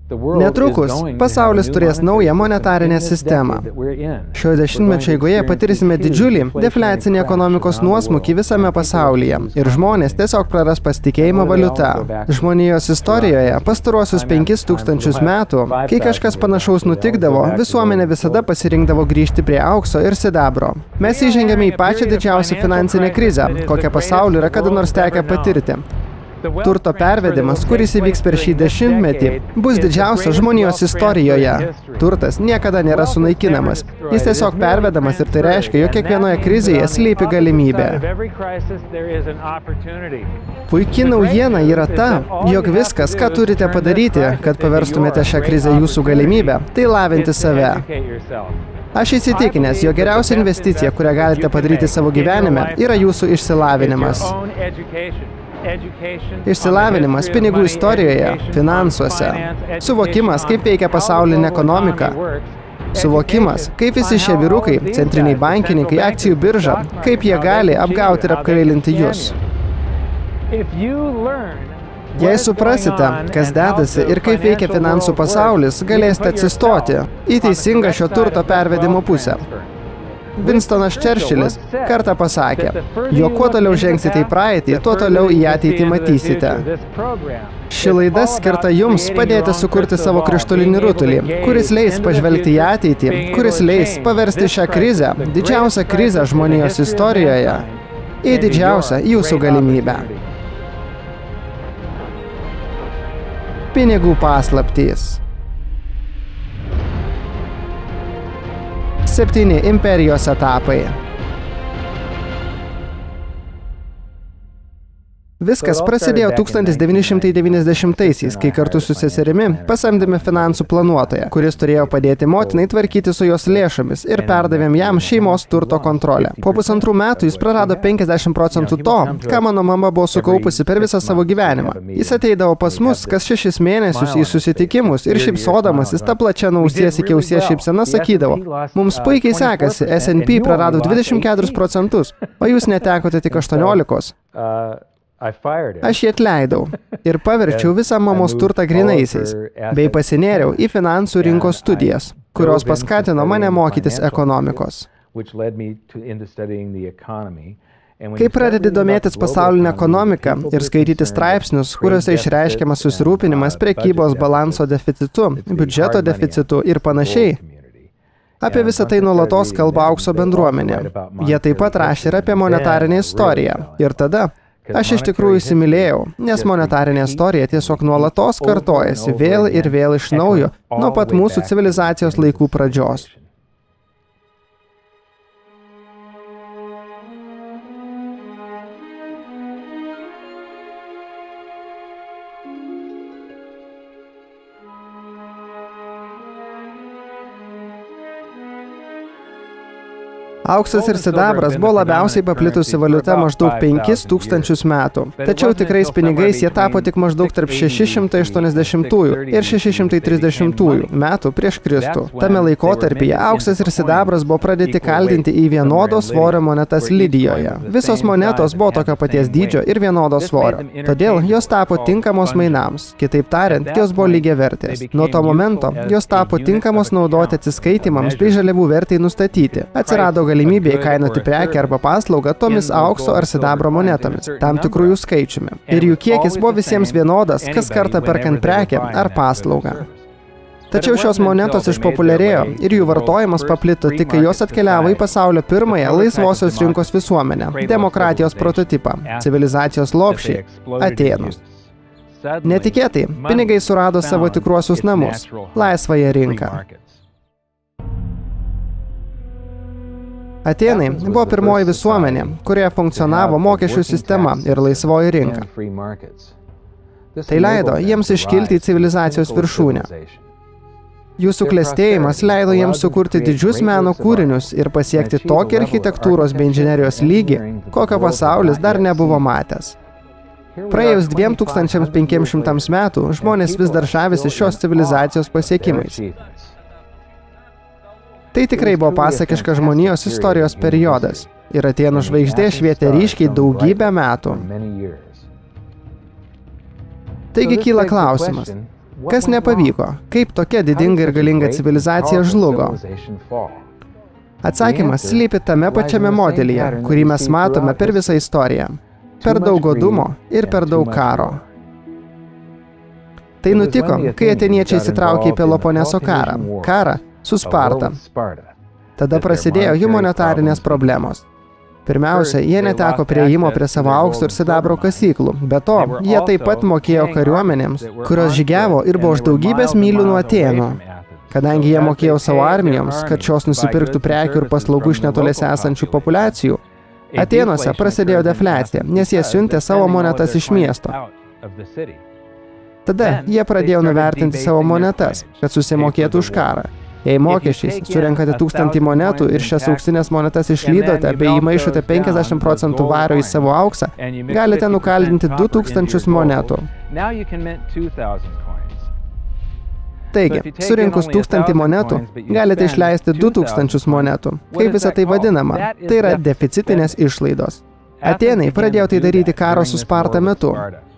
Netrukus pasaulis turės naują monetarinę sistemą. Šio dešimtmečio eigoje patirsime didžiulį defliacinį ekonomikos nuosmukį visame pasaulyje ir žmonės tiesiog praras pasitikėjimą valiuta. Žmonijos istorijoje pastaruosius 5000 metų, kai kažkas panašaus nutikdavo, visuomenė visada pasirinkdavo grįžti prie aukso ir sidabro. Mes įžengėme į pačią didžiausią finansinę krizę, kokią pasauliu yra kada nors tekę patirti. Turto pervedimas, kuris įvyks per šį dešimtmetį, bus didžiausias žmonijos istorijoje. Turtas niekada nėra sunaikinamas. Jis tiesiog pervedamas ir tai reiškia, jog kiekvienoje krizėje slypi galimybė. Puiki naujiena yra ta, jog viskas, ką turite padaryti, kad paverstumėte šią krizę jūsų galimybę, tai lavinti save. Aš įsitikinęs, jog geriausia investicija, kurią galite padaryti savo gyvenime, yra jūsų išsilavinimas. Išsilavinimas pinigų istorijoje, finansuose, suvokimas, kaip veikia pasaulinė ekonomika, suvokimas, kaip visi šie vyrukai, centriniai bankininkai, akcijų birža, kaip jie gali apgauti ir apkvailinti jūs. Jei suprasite, kas dedasi ir kaip veikia finansų pasaulis, galėsite atsistoti į teisingą šio turto pervedimo pusę. Winstonas Churchillis kartą pasakė, jog kuo toliau žengsite į praeitį, tuo toliau į ateitį matysite. Ši laida skirta jums padėti sukurti savo krištolinį rutulį, kuris leis pažvelgti į ateitį, kuris leis paversti šią krizę, didžiausią krizę žmonijos istorijoje, į didžiausią jūsų galimybę. Pinigų paslaptys. 7 imperijos etapai. Viskas prasidėjo 1990-aisiais, kai kartu su seserimi pasamdėme finansų planuotoją, kuris turėjo padėti motinai tvarkyti su jos lėšomis ir perdavėm jam šeimos turto kontrolę. Po 1,5 metų jis prarado 50% to, ką mano mama buvo sukaupusi per visą savo gyvenimą. Jis ateidavo pas mus kas 6 mėnesius į susitikimus ir šypsodamas, jis ta plačia nuo ausies iki ausies šypsena sakydavo, mums puikiai sekasi, S&P prarado 24%, o jūs netekote tik 18%. Aš jį atleidau ir paverčiau visą mamos turtą grynaisiais, bei pasinėriau į finansų rinkos studijas, kurios paskatino mane mokytis ekonomikos. Kai pradedi domėtis pasaulinę ekonomiką ir skaityti straipsnius, kuriuose išreiškiamas susirūpinimas prekybos balanso deficitu, biudžeto deficitu ir panašiai, apie visą tai nuolatos kalba aukso bendruomenė. Jie taip pat rašė ir apie monetarinę istoriją. Ir tada aš iš tikrųjų įsimylėjau, nes monetarinė istorija tiesiog nuolatos kartojasi vėl ir vėl iš naujo nuo pat mūsų civilizacijos laikų pradžios. Auksas ir sidabras buvo labiausiai paplitusi valiuta maždaug 5000 metų. Tačiau tikrais pinigais jie tapo tik maždaug tarp 680 ir 630 metų prieš Kristų. Tame laikotarpyje auksas ir sidabras buvo pradėti kaldinti į vienodo svorio monetas Lidijoje. Visos monetos buvo tokio paties dydžio ir vienodo svorio. Todėl jos tapo tinkamos mainams. Kitaip tariant, jos buvo lygiavertės. Nuo to momento jos tapo tinkamos naudoti atsiskaitimams bei žaliavų vertai nustatyti. Atsirado galimybė įkainoti prekę arba paslaugą tomis aukso ar sidabro monetomis, tam tikrų jų skaičiumi. Ir jų kiekis buvo visiems vienodas, kas kartą perkant prekę ar paslaugą. Tačiau šios monetos išpopuliarėjo ir jų vartojimas paplito tik, kai jos atkeliavo į pasaulio pirmąją laisvosios rinkos visuomenę, demokratijos prototipą, civilizacijos lopšį, Atėnus. Netikėtai, pinigai surado savo tikruosius namus, laisvąją rinką. Atėnai buvo pirmoji visuomenė, kurioje funkcionavo mokesčių sistema ir laisvoji rinka. Tai leido jiems iškilti į civilizacijos viršūnę. Jų suklestėjimas leido jiems sukurti didžius meno kūrinius ir pasiekti tokį architektūros bei inžinerijos lygį, kokio pasaulis dar nebuvo matęs. Praėjus 2500 metų, žmonės vis dar žavisi šios civilizacijos pasiekimais. Tai tikrai buvo pasakiškas žmonijos istorijos periodas ir Atėnų žvaigždė švietė ryškiai daugybę metų. Taigi kyla klausimas, Kas nepavyko? Kaip tokia didinga ir galinga civilizacija žlugo? Atsakymas slypi tame pačiame modelyje, kurį mes matome per visą istoriją. Per daug godumo ir per daug karo. Tai nutiko, kai atėniečiai įsitraukė į Peloponeso karą su Sparta. Tada prasidėjo jų monetarinės problemos. Pirmiausia, jie neteko prieimo prie savo aukso ir sidabro kasyklų. Be to, jie taip pat mokėjo kariuomenėms, kurios žygiavo ir buvo už daugybės mylių nuo Atėnų. Kadangi jie mokėjo savo armijoms, kad šios nusipirktų prekių ir paslaugų iš netoliese esančių populiacijų, Atėnuose prasidėjo defliacija, nes jie siuntė savo monetas iš miesto. Tada jie pradėjo nuvertinti savo monetas, kad susimokėtų už karą. Jei mokesčiais surenkate 1000 monetų ir šias auksinės monetas išlydote bei įmaišote 50% vario į savo auksą, galite nukaldinti 2000 monetų. Taigi, surinkus 1000 monetų, galite išleisti 2000 monetų. Kaip visą tai vadinama? Tai yra deficitinės išlaidos. Atėnai pradėjo tai daryti karo su Sparta metu.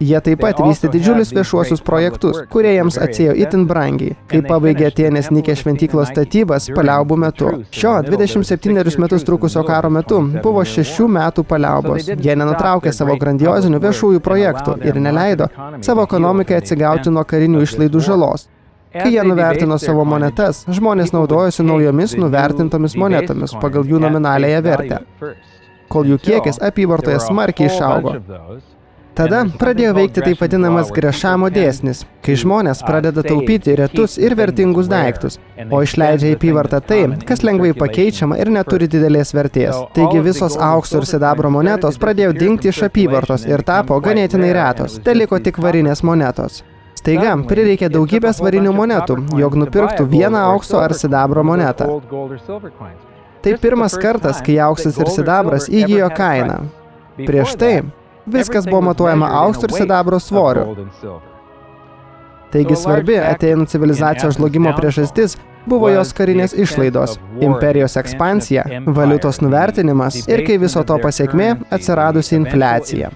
Jie taip pat vystė didžiulius viešuosius projektus, kurie jiems atsėjo itin brangiai, kai pabaigė Atėnės Nikė šventyklos statybas paliaubų metu. Šio 27 metus trukusio karo metu buvo 6 metų paliaubos. Jie nenutraukė savo grandiozinių viešųjų projektų ir neleido savo ekonomikai atsigauti nuo karinių išlaidų žalos. Kai jie nuvertino savo monetas, žmonės naudojosi naujomis nuvertintomis monetomis pagal jų nominaliąją vertę, kol jų kiekis apyvartoje smarkiai išaugo. Tada pradėjo veikti taip vadinamas Grešamo dėsnis, kai žmonės pradeda taupyti retus ir vertingus daiktus, o išleidžia į apyvartą tai, kas lengvai pakeičiama ir neturi didelės vertės. Taigi visos aukso ir sidabro monetos pradėjo dingti iš apyvartos ir tapo ganėtinai retos. Tai liko tik varinės monetos. Staiga prireikė daugybės varinių monetų, jog nupirktų vieną aukso ar sidabro monetą. Tai pirmas kartas, kai auksas ir sidabras įgijo kainą. Prieš tai viskas buvo matuojama aukso ir sidabro svoriu. Taigi svarbi Atėnų civilizacijos žlugimo priežastis buvo jos karinės išlaidos, imperijos ekspansija, valiutos nuvertinimas ir kai viso to pasekmė atsiradusi infliacija.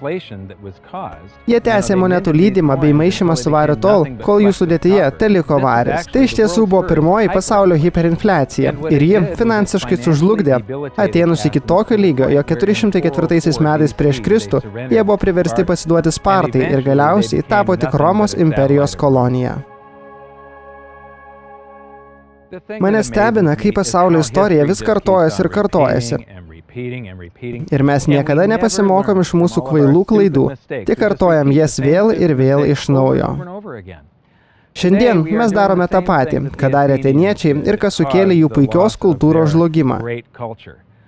Jie tęsė monetų lydimą bei maišymą su variu tol, kol jų sudėtyje teliko varis. Tai iš tiesų buvo pirmoji pasaulio hiperinfliacija ir ji finansiškai sužlugdė Atėnus iki tokio lygio, jog 404 metais prieš Kristų jie buvo priversti pasiduoti Spartai ir galiausiai tapo tik Romos imperijos kolonija. Mane stebina, kaip pasaulio istorija vis kartojasi ir kartojasi. Ir mes niekada nepasimokom iš mūsų kvailų klaidų, tik kartojam jas vėl ir vėl iš naujo. Šiandien mes darome tą patį, ką darė atėniečiai ir kas sukėlė jų puikios kultūros žlugimą.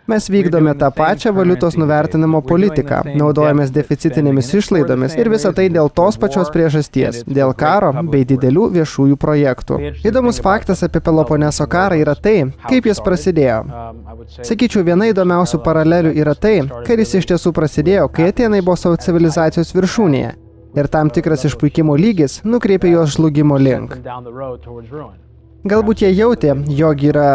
Mes vykdome tą pačią valiutos nuvertinimo politiką, naudojamės deficitinėmis išlaidomis ir visą tai dėl tos pačios priežasties, dėl karo bei didelių viešųjų projektų. Įdomus faktas apie Peloponeso karą yra tai, kaip jis prasidėjo. Sakyčiau, viena įdomiausių paralelių yra tai, kad jis iš tiesų prasidėjo, kai Atėnai buvo savo civilizacijos viršūnėje ir tam tikras išpuikimo lygis nukreipė jos žlugimo link. Galbūt jie jautė, jog yra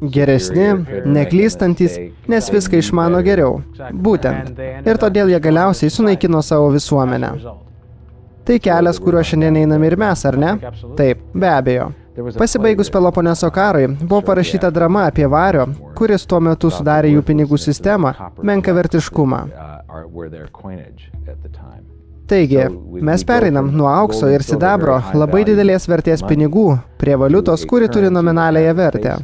geresni, neklystantis, nes viską išmano geriau. Būtent. Ir todėl jie galiausiai sunaikino savo visuomenę. Tai kelias, kuriuo šiandien einame ir mes, ar ne? Taip, be abejo. Pasibaigus Peloponeso karui, buvo parašyta drama apie vario, kuris tuo metu sudarė jų pinigų sistemą, menkavertiškumą. Taigi, mes pereinam nuo aukso ir sidabro labai didelės vertės pinigų prie valiutos, kuri turi nominaliąją vertę.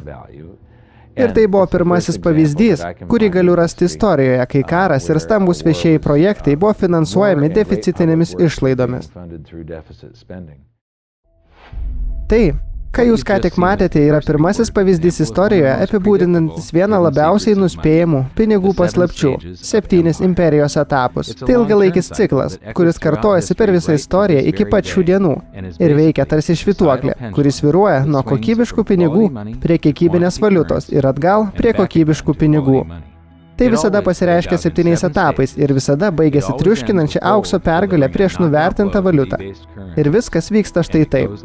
Ir tai buvo pirmasis pavyzdys, kurį galiu rasti istorijoje, kai karas ir stambūs viešieji projektai buvo finansuojami deficitinėmis išlaidomis. Tai, ką jūs ką tik matėte, yra pirmasis pavyzdys istorijoje apibūdinantis vieną labiausiai nuspėjamų pinigų paslapčių – 7 imperijos etapus. Tai ilgalaikis ciklas, kuris kartojasi per visą istoriją iki pat šių dienų ir veikia tarsi švytuoklė, kuris svyruoja nuo kokybiškų pinigų prie kiekybinės valiutos ir atgal prie kokybiškų pinigų. Tai visada pasireiškia 7 etapais ir visada baigėsi triuškinančia aukso pergalė prieš nuvertintą valiutą. Ir viskas vyksta štai taip.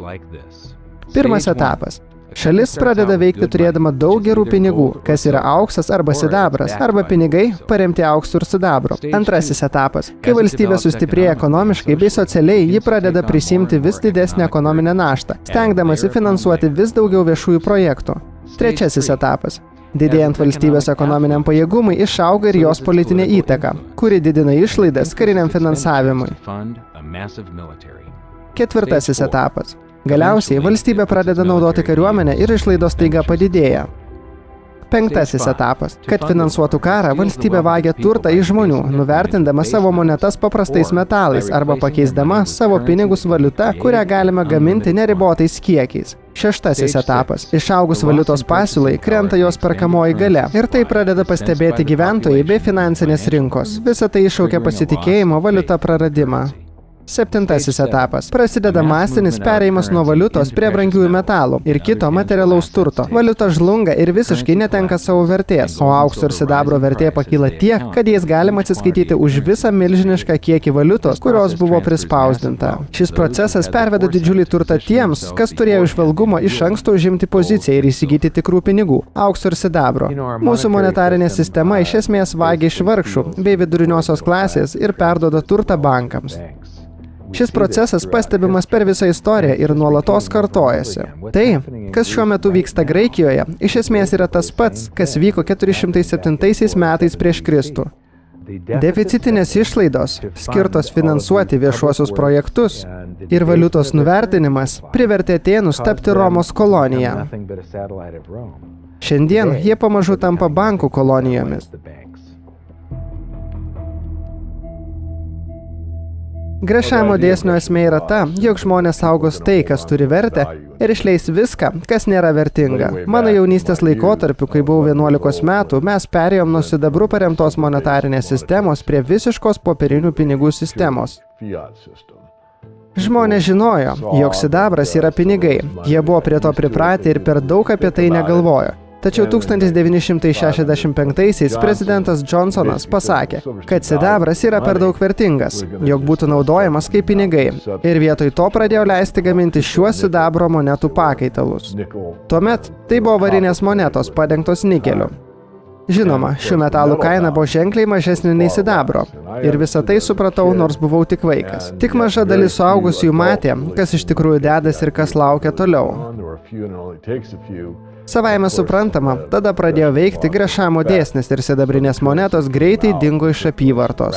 Pirmas etapas. Šalis pradeda veikti turėdama daug gerų pinigų, kas yra auksas arba sidabras, arba pinigai paremti auksu ir sidabru. Antrasis etapas. Kai valstybė sustiprėja ekonomiškai bei socialiai, ji pradeda prisimti vis didesnę ekonominę naštą, stengdamasi finansuoti vis daugiau viešųjų projektų. Trečiasis etapas. Didėjant valstybės ekonominiam pajėgumui, išauga ir jos politinė įtaka, kuri didina išlaidas kariniam finansavimui. Ketvirtasis etapas. Galiausiai valstybė pradeda naudoti kariuomenę ir išlaidos staiga padidėja. Penktasis etapas. Kad finansuotų karą, valstybė vagia turtą iš žmonių, nuvertindama savo monetas paprastais metalais arba pakeisdama savo pinigus valiuta, kurią galima gaminti neribotais kiekiais. Šeštasis etapas. Išaugus valiutos pasiūlai, krenta jos perkamoji galia ir tai pradeda pastebėti gyventojai bei finansinės rinkos. Visa tai iššaukia pasitikėjimo valiuta praradimą. Septintasis etapas. Prasideda masinis pereimas nuo valiutos prie brangiųjų metalų ir kito materialaus turto. Valiuta žlunga ir visiškai netenka savo vertės, o aukso ir sidabro vertė pakyla tiek, kad jais galima atsiskaityti už visą milžinišką kiekį valiutos, kurios buvo prispausdinta. Šis procesas perveda didžiulį turtą tiems, kas turėjo išvalgumo iš anksto užimti poziciją ir įsigyti tikrų pinigų – aukso ir sidabro. Mūsų monetarinė sistema iš esmės vagia iš vargšų bei viduriniosios klasės ir perduoda turtą bankams. Šis procesas pastebimas per visą istoriją ir nuolatos kartojasi. Tai, kas šiuo metu vyksta Graikijoje, iš esmės yra tas pats, kas vyko 407 metais prieš Kristų. Deficitinės išlaidos, skirtos finansuoti viešuosius projektus ir valiutos nuvertinimas, privertė Atėnus tapti Romos kolonija. Šiandien jie pamažu tampa bankų kolonijomis. Grešamo dėsnio esmė yra ta, jog žmonės saugos tai, kas turi vertę, ir išleis viską, kas nėra vertinga. Mano jaunystės laikotarpiu, kai buvau 11 metų, mes perėjom nuo sidabru paremtos monetarinės sistemos prie visiškos popierinių pinigų sistemos. Žmonės žinojo, jog sidabras yra pinigai. Jie buvo prie to pripratę ir per daug apie tai negalvojo. Tačiau 1965-aisiais prezidentas Johnsonas pasakė, kad sidabras yra per daug vertingas, jog būtų naudojamas kaip pinigai, ir vietoj to pradėjo leisti gaminti šiuos sidabro monetų pakaitalus. Tuomet tai buvo varinės monetos padengtos nikeliu. Žinoma, šių metalų kaina buvo ženkliai mažesnė nei sidabro, ir visą tai supratau, nors buvau tik vaikas. Tik maža dalis suaugusiųjų matė, kas iš tikrųjų dedas ir kas laukia toliau. Savaime suprantama, tada pradėjo veikti Grešamo dėsnis ir sidabrinės monetos greitai dingo iš apyvartos.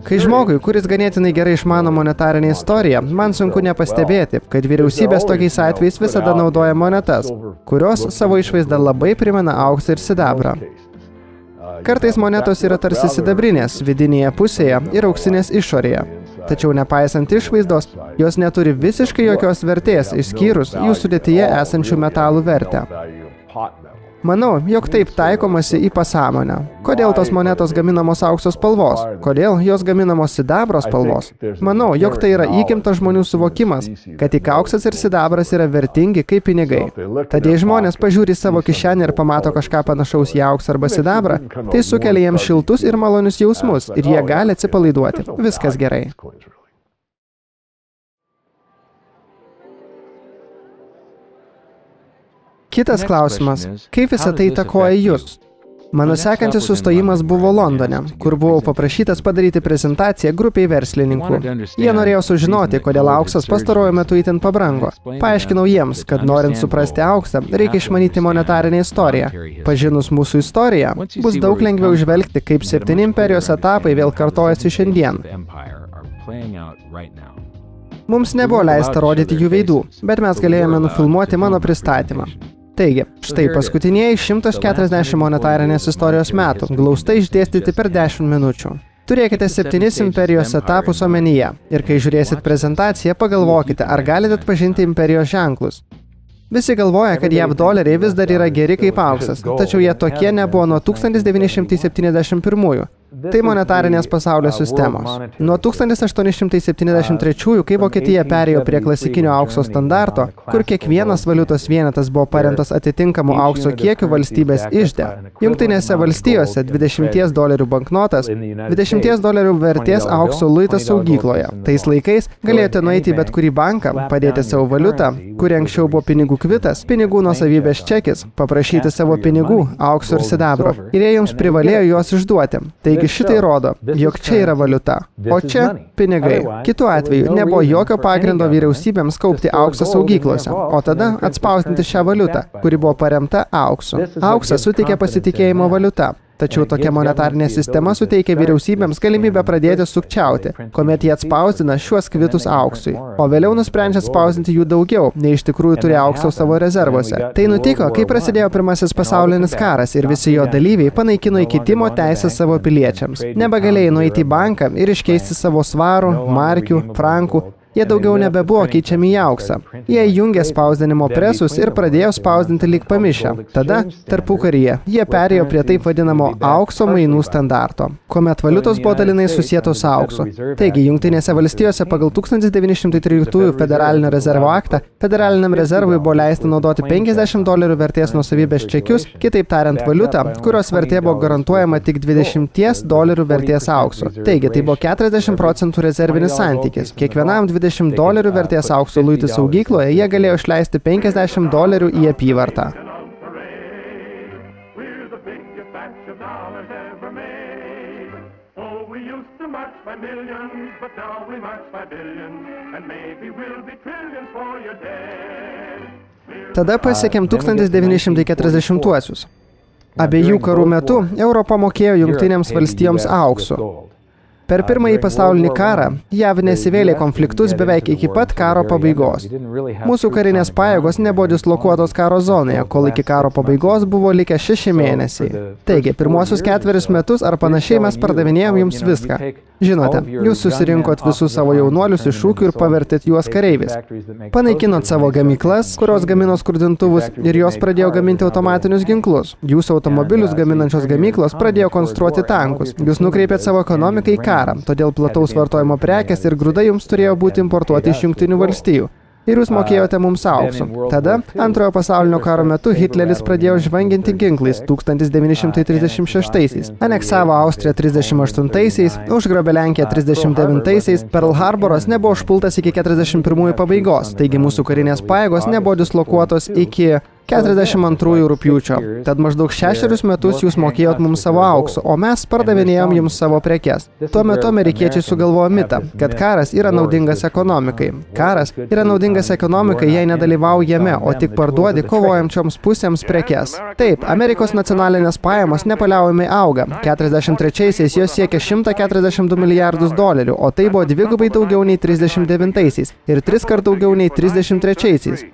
Kai žmogui, kuris ganėtinai gerai išmano monetarinę istoriją, man sunku nepastebėti, kad vyriausybės tokiais atvejais visada naudoja monetas, kurios savo išvaizdą labai primena auksą ir sidabrą. Kartais monetos yra tarsi sidabrinės vidinėje pusėje ir auksinės išorėje. Tačiau nepaisant išvaizdos, jos neturi visiškai jokios vertės, išskyrus jų sudėtyje esančių metalų vertę. Manau, jog taip taikomasi į pasąmonę. Kodėl tos monetos gaminamos aukso spalvos? Kodėl jos gaminamos sidabro spalvos? Manau, jog tai yra įgimtas žmonių suvokimas, kad tik auksas ir sidabras yra vertingi kaip pinigai. Tad jei žmonės pažiūri savo kišenę ir pamato kažką panašaus į auksą arba sidabrą, tai sukelia jiems šiltus ir malonius jausmus ir jie gali atsipalaiduoti. Viskas gerai. Kitas klausimas, kaip visą tai įtakoja jūs? Mano sekantis sustojimas buvo Londone, kur buvau paprašytas padaryti prezentaciją grupiai verslininkų. Jie norėjo sužinoti, kodėl auksas pastaruoju metu itin pabrango. Paaiškinau jiems, kad norint suprasti auksą, reikia išmanyti monetarinę istoriją. Pažinus mūsų istoriją, bus daug lengviau žvelgti, kaip 7 imperijos etapai vėl kartojasi šiandien. Mums nebuvo leista rodyti jų veidų, bet mes galėjome nufilmuoti mano pristatymą. Taigi, štai paskutinieji 140 monetarinės istorijos metų, glaustai išdėstyti per 10 minučių. Turėkite 7 imperijos etapus omenyje ir kai žiūrėsit prezentaciją, pagalvokite, ar galite atpažinti imperijos ženklus. Visi galvoja, kad JAV doleriai vis dar yra geri kaip auksas, tačiau jie tokie nebuvo nuo 1971-ųjų, Tai monetarinės pasaulio sistemos. Nuo 1873, kai Vokietija perėjo prie klasikinio aukso standarto, kur kiekvienas valiutos vienetas buvo paremtas atitinkamu aukso kiekiu valstybės ižde. Jungtinėse valstijose $20 banknotas, $20 vertės aukso luitas saugykloje. Tais laikais galėjote nueiti į bet kurį banką, padėti savo valiutą, kuri anksčiau buvo pinigų kvitas, pinigų nuosavybės čekis, paprašyti savo pinigų, aukso ir sidabro, ir jie jums privalėjo juos išduoti. Taigi šitai rodo, jog čia yra valiuta, o čia pinigai. Kitu atveju nebuvo jokio pagrindo vyriausybėms kaupti auksą saugyklose, o tada atspausdinti šią valiutą, kuri buvo paremta auksu. Auksas suteikia pasitikėjimo valiuta. Tačiau tokia monetarinė sistema suteikia vyriausybėms galimybę pradėti sukčiauti, kuomet jie atspausdina šiuos kvitus auksui, o vėliau nusprendžia atspausdinti jų daugiau, nei iš tikrųjų turi aukso savo rezervuose. Tai nutiko, kai prasidėjo Pirmasis pasaulinis karas ir visi jo dalyviai panaikino įkeitimo teisę savo piliečiams. Nebegalėjai nueiti į banką ir iškeisti savo svarų, markių, frankų. Jie daugiau nebebuvo keičiami į auksą. Jie įjungė spausdinimo presus ir pradėjo spausdinti lyg pamišę. Tada, tarpukaryje, jie perėjo prie taip vadinamo aukso mainų standarto, kuomet valiutos buvo dalinai susietos su auksu. Taigi, Jungtinėse valstijose pagal 1913 Federalinio rezervo aktą Federaliniam rezervui buvo leista naudoti $50 vertės nuosavybės čekius, kitaip tariant valiutą, kurios vertė buvo garantuojama tik $20 vertės auksu. Taigi, tai buvo 40% rezervinis santykis. Kiekvienam $20 vertės aukso luitų saugykloje jie galėjo išleisti $50 į apyvartą. Tada pasiekėm 1940-uosius. Abiejų karų metu Europa mokėjo Jungtinėms valstijoms auksu. Per Pirmąjį pasaulinį karą JAV nesivėlė konfliktus beveik iki pat karo pabaigos. Mūsų karinės pajėgos nebuvo dislokuotos karo zonoje, kol iki karo pabaigos buvo likę 6 mėnesiai. Taigi, pirmuosius 4 metus ar panašiai mes pardavinėjom jums viską. Žinote, jūs susirinkot visus savo jaunuolius iš ūkių ir pavertėt juos kareivis. Panaikinot savo gamyklas, kurios gamino skrudintuvus, ir jos pradėjo gaminti automatinius ginklus. Jūsų automobilius gaminančios gamyklos pradėjo konstruoti tankus. Jūs nukreipėt savo ekonomiką į karą, todėl plataus vartojimo prekės ir grūdai jums turėjo būti importuoti iš Jungtinių valstijų. Ir jūs mokėjote mums auksu. Tada, Antrojo pasaulinio karo metu, Hitleris pradėjo žvanginti ginklais 1936-aisiais. Aneksavo Austriją 38-aisiais, užgrobė Lenkiją 39-aisiais, Pearl Harboras nebuvo užpultas iki 41-ųjų pabaigos, taigi mūsų karinės pajėgos nebuvo dislokuotos iki 42 rugpjūčio. Tad maždaug 6 metus jūs mokėjot mums savo auksu, o mes pardavinėjom jums savo prekes. Tuo metu amerikiečiai sugalvojo mitą, kad karas yra naudingas ekonomikai. Karas yra naudingas ekonomikai, jei nedalyvauji jame, o tik parduodi kovojančioms pusėms prekes. Taip, Amerikos nacionalinės pajamos nepaliaujamai auga. 43-aisiais jos siekia $142 milijardus, o tai buvo dvigubai daugiau nei 39-aisiais ir 3 kart daugiau nei 33-aisiais.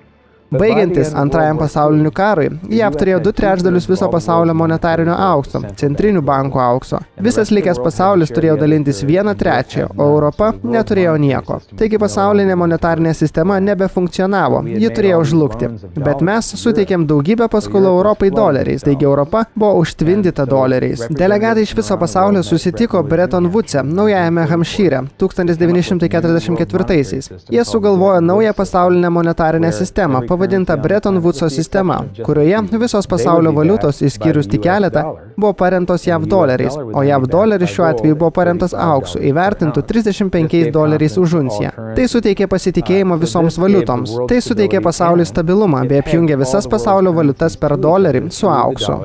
Baigiantis Antrajam pasauliniu karui, JAV turėjo 2/3 viso pasaulio monetarinio aukso, centrinių bankų aukso. Visas likęs pasaulis turėjo dalintis 1/3, o Europa neturėjo nieko. Taigi pasaulinė monetarinė sistema nebefunkcionavo, ji turėjo žlugti. Bet mes suteikėm daugybę paskolų Europai doleriais, taigi Europa buvo užtvindyta doleriais. Delegatai iš viso pasaulio susitiko Bretton Woodse, Naujajame Hampšyre, 1944-aisiais. Jie sugalvojo naują pasaulinę monetarinę sistemą, pavadinta Bretton Woodso sistema, kurioje visos pasaulio valiutos, išskyrus tik keletą, buvo paremtos JAV doleriais, o JAV doleris šiuo atveju buvo paremtas auksu, įvertintų $35 už unciją. Tai suteikė pasitikėjimo visoms valiutoms. Tai suteikė pasauliui stabilumą, bei apjungė visas pasaulio valiutas per dolerį su auksu.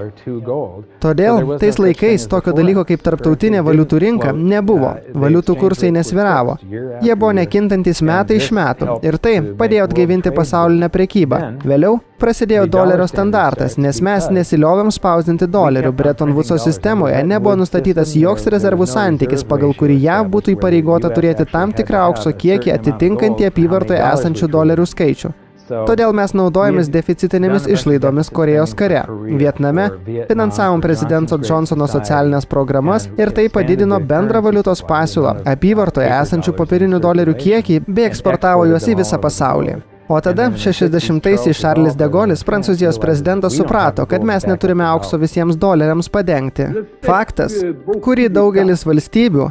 Todėl tais laikais tokio dalyko kaip tarptautinė valiutų rinka nebuvo. Valiutų kursai nesviravo. Jie buvo nekintantis metai iš metų ir tai padėjo atgaivinti pasaulinę prekybą. Vėliau prasidėjo dolerio standartas, nes mes nesiliovėm spausdinti dolerių. Bretton Woodso sistemoje nebuvo nustatytas joks rezervų santykis, pagal kurį JAV būtų įpareigota turėti tam tikrą aukso kiekį atitinkantį apyvartoje esančių dolerių skaičių. Todėl mes naudojamės deficitinėmis išlaidomis Korėjos kare. Vietname finansavom prezidento Johnsono socialinės programas ir tai padidino bendrą valiutos pasiūlą, apyvartoje esančių popierinių dolerių kiekį bei eksportavo juos į visą pasaulį. O tada 60-aisiais Charles de Gaullis, Prancūzijos prezidentas, suprato, kad mes neturime aukso visiems doleriams padengti. Faktas, kurį daugelis valstybių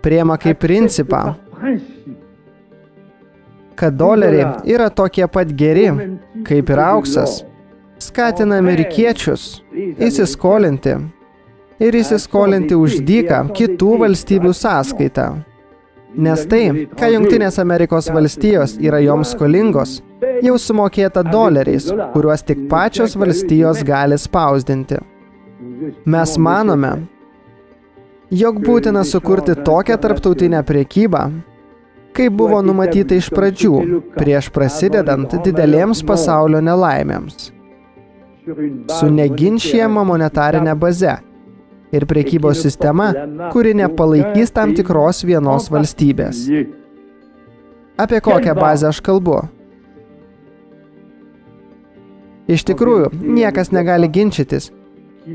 priima kaip principą, kad doleriai yra tokie pat geri, kaip ir auksas, skatina amerikiečius įsiskolinti ir įsiskolinti už dyką kitų valstybių sąskaitą. Nes tai, ką Jungtinės Amerikos valstijos yra joms skolingos, jau sumokėta doleriais, kuriuos tik pačios valstijos gali spausdinti. Mes manome, jog būtina sukurti tokią tarptautinę prekybą, kaip buvo numatyta iš pradžių, prieš prasidedant didelėms pasaulio nelaimėms, su neginčijama monetarinė baze ir prekybos sistema, kuri nepalaikys tam tikros vienos valstybės. Apie kokią bazę aš kalbu? Iš tikrųjų, niekas negali ginčytis,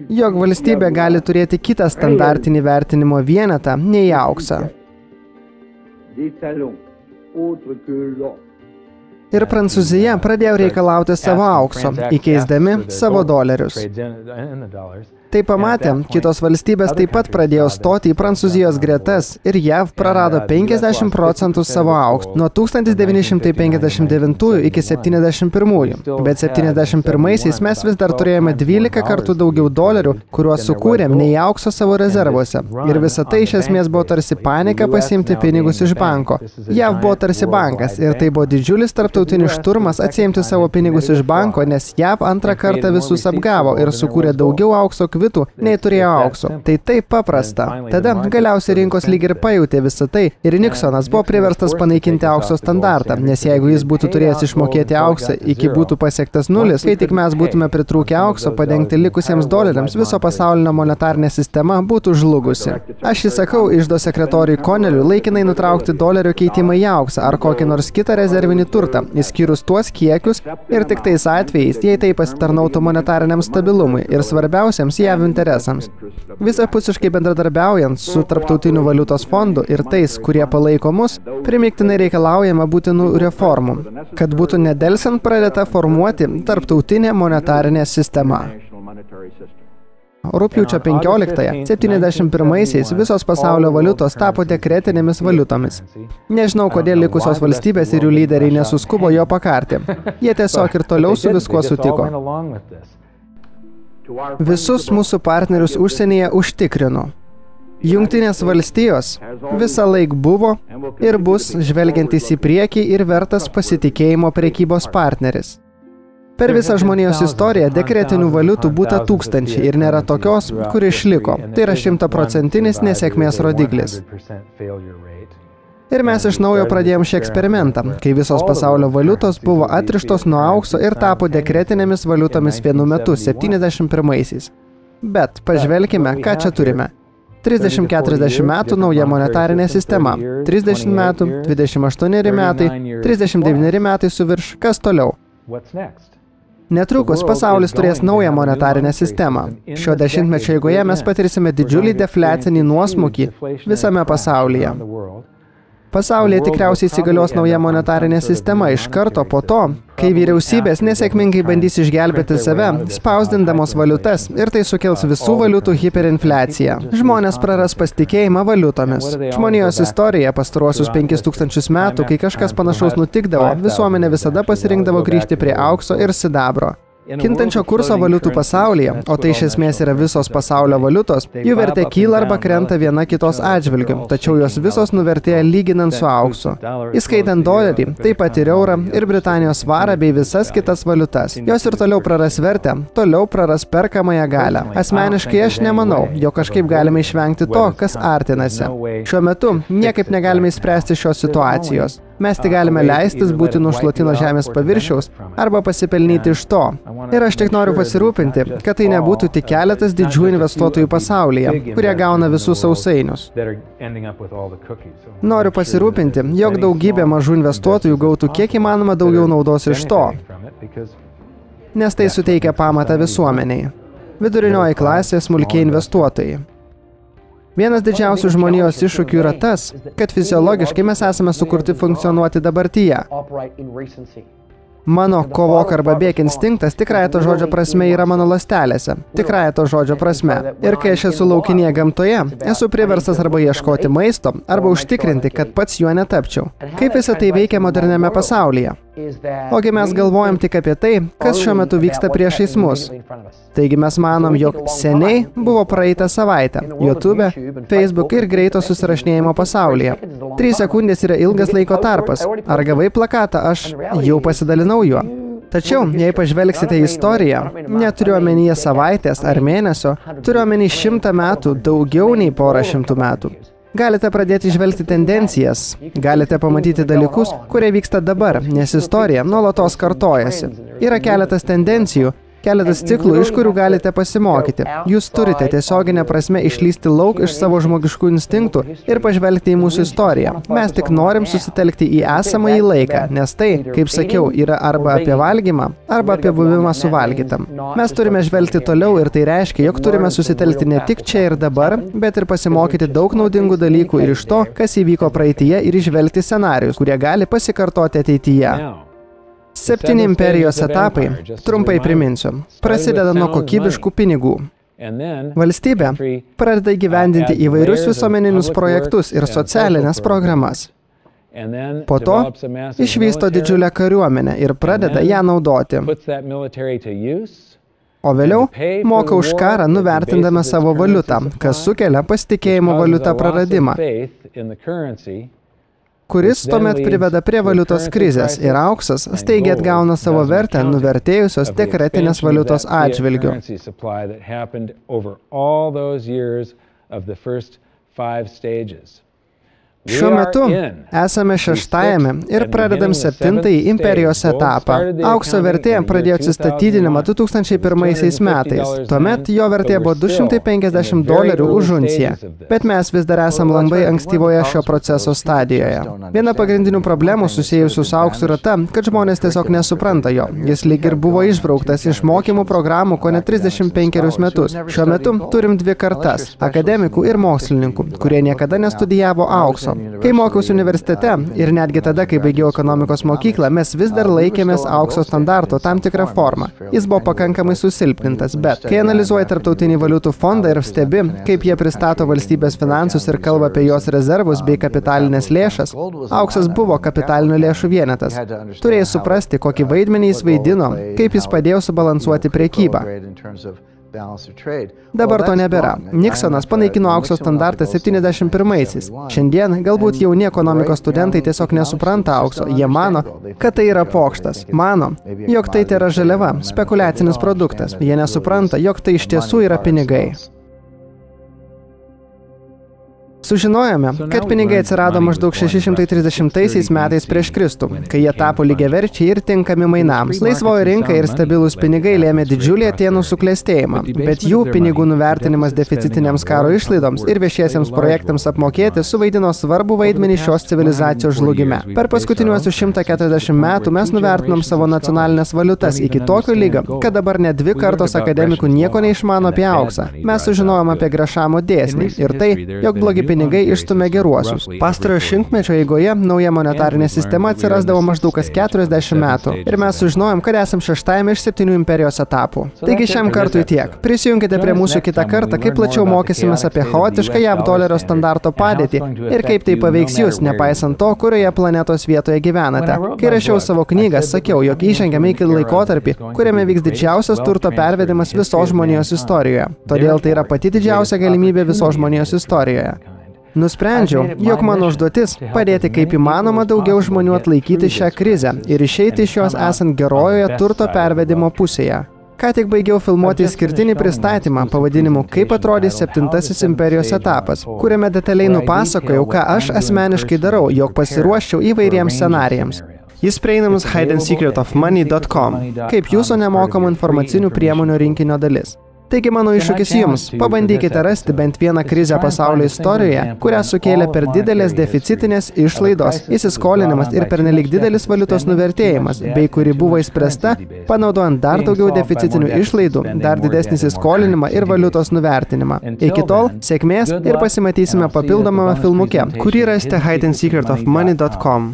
jog valstybė gali turėti kitą standartinį vertinimo vienetą nei auksą. Ir Prancūzija pradėjo reikalauti savo aukso, įkeisdami savo dolerius. Tai pamatė, kitos valstybės taip pat pradėjo stoti į Prancūzijos gretas ir JAV prarado 50% savo aukso nuo 1959 iki 71. Bet 71-aisiais mes vis dar turėjome 12 kartų daugiau dolerių, kuriuos sukūrėm nei aukso savo rezervuose. Ir visa tai iš esmės buvo tarsi panika pasiimti pinigus iš banko. JAV buvo tarsi bankas ir tai buvo didžiulis tarptautinis šturmas atsiimti savo pinigus iš banko, nes JAV antrą kartą visus apgavo ir sukūrė daugiau aukso kvitų, nei turėjo aukso. Tai taip paprasta. Tada galiausiai rinkos lyg ir pajutė visą tai ir Nixonas buvo priverstas panaikinti aukso standartą, nes jeigu jis būtų turėjęs išmokėti auksą iki būtų pasiektas nulis, kai tik mes būtume pritrūkę aukso padengti likusiems doleriams, viso pasaulinio monetarinė sistema būtų žlugusi. Aš įsakau iždo sekretoriui Connelliui laikinai nutraukti dolerio keitimą į auksą ar kokį nors kitą rezervinį turtą, išskyrus tuos kiekius ir tik tais atvejais, jei tai pasitarnautų monetariniam stabilumui ir svarbiausiams JAV interesams. Visapusiškai bendradarbiaujant su Tarptautiniu valiutos fondu ir tais, kurie palaiko mus, primygtinai reikalaujama būtinų reformų, kad būtų nedelsiant pradėta formuoti tarptautinė monetarinė sistema. Rugpjūčio 15-ąją, 71-aisiais visos pasaulio valiutos tapo dekretinėmis valiutomis. Nežinau, kodėl likusios valstybės ir jų lyderiai nesuskubo jo pakarti. Jie tiesiog ir toliau su viskuo sutiko. Visus mūsų partnerius užsienyje užtikrinu. Jungtinės valstijos visą laik buvo ir bus žvelgiantis į priekį ir vertas pasitikėjimo prekybos partneris. Per visą žmonijos istoriją dekretinių valiutų būta tūkstančiai ir nėra tokios, kuri išliko. Tai yra 100% nesėkmės rodiklis. Ir mes iš naujo pradėjom šį eksperimentą, kai visos pasaulio valiutos buvo atrištos nuo aukso ir tapo dekretinėmis valiutomis vienu metu 71-aisiais. Bet pažvelkime, ką čia turime. 30-40 metų nauja monetarinė sistema, 30 metų, 28 metai, 39 metai su virš, kas toliau? Netrukus pasaulis turės naują monetarinę sistemą. Šio dešimtmečio eigoje mes patirsime didžiulį defliacinį nuosmukį visame pasaulyje. Pasaulyje tikriausiai įsigalios nauja monetarinė sistema iš karto po to, kai vyriausybės nesėkmingai bandys išgelbėti save, spausdindamos valiutas, ir tai sukels visų valiutų hiperinfliaciją. Žmonės praras pasitikėjimą valiutomis. Žmonijos istorija pastaruosius 5000 metų, kai kažkas panašaus nutikdavo, visuomenė visada pasirinkdavo grįžti prie aukso ir sidabro. Kintančio kurso valiutų pasaulyje, o tai iš esmės yra visos pasaulio valiutos, jų vertė kyla arba krenta viena kitos atžvilgiu, tačiau jos visos nuvertėja lyginant su auksu. Įskaitant dolerį, taip pat ir eurą, ir Britanijos svarą bei visas kitas valiutas. Jos ir toliau praras vertę, toliau praras perkamąją galią. Asmeniškai aš nemanau, jog kažkaip galime išvengti to, kas artinasi. Šiuo metu niekaip negalime išspręsti šios situacijos. Mes tik galime leistis būti nušluoti nuo žemės paviršiaus arba pasipelnyti iš to. Ir aš tik noriu pasirūpinti, kad tai nebūtų tik keletas didžių investuotojų pasaulyje, kurie gauna visus sausainius. Noriu pasirūpinti, jog daugybė mažų investuotojų gautų kiek įmanoma daugiau naudos iš to, nes tai suteikia pamatą visuomeniai. Vidurinioji klasė, smulkiai investuotojai. Vienas didžiausių žmonijos iššūkių yra tas, kad fiziologiškai mes esame sukurti funkcionuoti dabartyje. Mano kovok arba bėk instinktas tikrąja to žodžio prasme yra mano ląstelėse. Tikrąja to žodžio prasme. Ir kai aš esu laukinėje gamtoje, esu priverstas arba ieškoti maisto, arba užtikrinti, kad pats juo netapčiau. Kaip visą tai veikia moderniame pasaulyje? Ogi mes galvojam tik apie tai, kas šiuo metu vyksta priešais mus. Taigi mes manom, jog seniai buvo praeitą savaitę YouTube, Facebook ir greito susirašinėjimo pasaulyje. 3 sekundės yra ilgas laiko tarpas. Ar gavai plakatą, aš jau pasidalinau juo. Tačiau, jei pažvelgsite į istoriją, neturiu omenyje savaitės ar mėnesio, turiu omeny 100 metų, daugiau nei porą 100 metų. Galite pradėti žvelgti tendencijas, galite pamatyti dalykus, kurie vyksta dabar, nes istorija nuolatos kartojasi. Yra keletas tendencijų, keletas ciklų, iš kurių galite pasimokyti. Jūs turite tiesioginę prasme išlysti lauk iš savo žmogiškų instinktų ir pažvelgti į mūsų istoriją. Mes tik norim susitelkti į esamąjį laiką, nes tai, kaip sakiau, yra arba apie valgymą, arba apie buvimą suvalgytam. Mes turime žvelgti toliau ir tai reiškia, jog turime susitelkti ne tik čia ir dabar, bet ir pasimokyti daug naudingų dalykų ir iš to, kas įvyko praeityje ir įžvelgti scenarijus, kurie gali pasikartoti ateityje. 7 imperijos etapai, trumpai priminsiu, prasideda nuo kokybiškų pinigų. Valstybė pradeda įgyvendinti įvairius visuomeninius projektus ir socialinės programas. Po to išvysto didžiulę kariuomenę ir pradeda ją naudoti. O vėliau moka už karą nuvertindama savo valiutą, kas sukelia pasitikėjimo valiuta praradimą, kuris tuomet priveda prie valiutos krizės ir auksas staigiai atgauna savo vertę nuvertėjusios dekretinės valiutos atžvilgiu. Šiuo metu esame 6-ajame ir pradedam 7-ąjį imperijos etapą. Aukso vertė pradėjo atsistatydinimą 2001 metais. Tuomet jo vertė buvo $250 už unciją. Bet mes vis dar esam labai ankstyvoje šio proceso stadijoje. Viena pagrindinių problemų susijusių su auksu yra ta, kad žmonės tiesiog nesupranta jo. Jis lyg ir buvo išbrauktas iš mokymų programų kone 35 metus. Šiuo metu turim 2 kartas – akademikų ir mokslininkų, kurie niekada nestudijavo aukso. Kai mokiausi universitete ir netgi tada, kai baigiau ekonomikos mokyklą, mes vis dar laikėmės aukso standarto tam tikrą formą. Jis buvo pakankamai susilpnintas, bet kai analizuoji Tarptautinį valiutų fondą ir stebi, kaip jie pristato valstybės finansus ir kalba apie jos rezervus bei kapitalinės lėšas, auksas buvo kapitalinių lėšų vienetas. Turėjai suprasti, kokį vaidmenį jis vaidino, kaip jis padėjo subalansuoti prekybą. Dabar to nebėra. Niksonas panaikino aukso standartą 71-aisiais. Šiandien galbūt jauni ekonomikos studentai tiesiog nesupranta aukso. Jie mano, kad tai yra pokštas. Mano, jog tai yra žaliava, spekuliacinis produktas. Jie nesupranta, jog tai iš tiesų yra pinigai. Sužinojome, kad pinigai atsirado maždaug 630 metais prieš Kristų, kai jie tapo lygiaverčiai ir tinkami mainams. Laisvoji rinka ir stabilūs pinigai lėmė didžiulį Atėnų suklestėjimą, bet jų pinigų nuvertinimas deficitiniams karo išlaidoms ir viešiesiems projektams apmokėti suvaidino svarbų vaidmenį šios civilizacijos žlugime. Per paskutiniuosius 140 metų mes nuvertinom savo nacionalinės valiutas iki tokio lygio, kad dabar net 2 kartos akademikų nieko neišmano apie auksą. Mes sužinojom apie Grešamo dėsnį ir tai, jog blogi pinigai išstumia geruosius. Pastarojo šimtmečio eigoje nauja monetarinė sistema atsirasdavo maždaug kas 40 metų. Ir mes sužinojom, kad esam 6-ajame iš 7 imperijos etapų. Taigi šiam kartui tiek. Prisijunkite prie mūsų kitą kartą, kai plačiau mokysimės apie chaotišką JAV dolerio standarto padėtį ir kaip tai paveiks jūs, nepaisant to, kurioje planetos vietoje gyvenate. Kai rašiau savo knygą, sakiau, jog įžengiame į laikotarpį, kuriame vyks didžiausias turto pervedimas visos žmonijos istorijoje. Todėl tai yra pati didžiausia galimybė visos žmonijos istorijoje. Nusprendžiau, jog mano užduotis padėti kaip įmanoma daugiau žmonių atlaikyti šią krizę ir išeiti iš jos esant gerojoje turto pervedimo pusėje. Ką tik baigiau filmuoti skirtinį pristatymą pavadinimu Kaip atrodys 7-asis imperijos etapas, kuriame detaliai nupasakojau, ką aš asmeniškai darau, jog pasiruoščiau įvairiems scenarijams. Jis prieinamas hideandsecretofmoney.com, kaip jūsų nemokamų informacinių priemonių rinkinio dalis. Taigi mano iššūkis jums, pabandykite rasti bent vieną krizę pasaulio istorijoje, kurią sukėlė per didelės deficitinės išlaidos, įsiskolinimas ir pernelyg didelis valiutos nuvertėjimas, bei kuri buvo išspręsta, panaudojant dar daugiau deficitinių išlaidų, dar didesnį įsiskolinimą ir valiutos nuvertinimą. Iki tol, sėkmės ir pasimatysime papildomame filmuke, kurį rasite hideandsecretofmoney.com.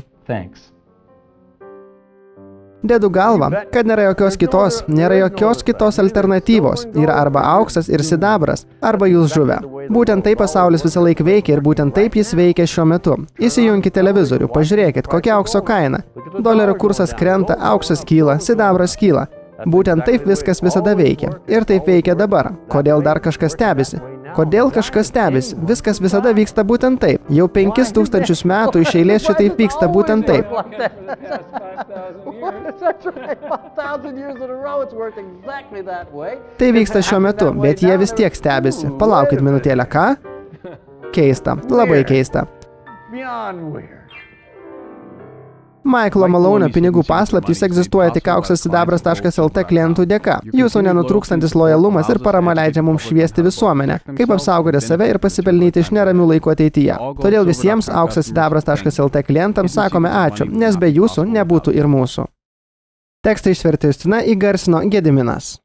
Dedu galvą, kad nėra jokios kitos alternatyvos. Yra arba auksas ir sidabras, arba jūs žuvę. Būtent taip pasaulis visą laiką veikia ir būtent taip jis veikia šiuo metu. Įsijunkite televizorių, pažiūrėkit, kokia aukso kaina. Dolerio kursas krenta, auksas kyla, sidabras kyla. Būtent taip viskas visada veikia. Ir taip veikia dabar. Kodėl dar kažkas stebisi? Kodėl kažkas stebisi? Viskas visada vyksta būtent taip. Jau 5000 metų iš eilės šitaip vyksta būtent taip. Tai vyksta šiuo metu, bet jie vis tiek stebisi. Palaukit minutėlę, ką? Keista, labai keista. Michaelo Malonio pinigų paslaptys egzistuoja tik auksassidabras.lt klientų dėka. Jūsų nenutrūkstantis lojalumas ir parama leidžia mums šviesti visuomenę, kaip apsaugoti save ir pasipelnyti iš neramių laikų ateityje. Todėl visiems auksassidabras.lt klientams sakome ačiū, nes be jūsų nebūtų ir mūsų. Tekstą išvertė Justina, įgarsino Gediminas.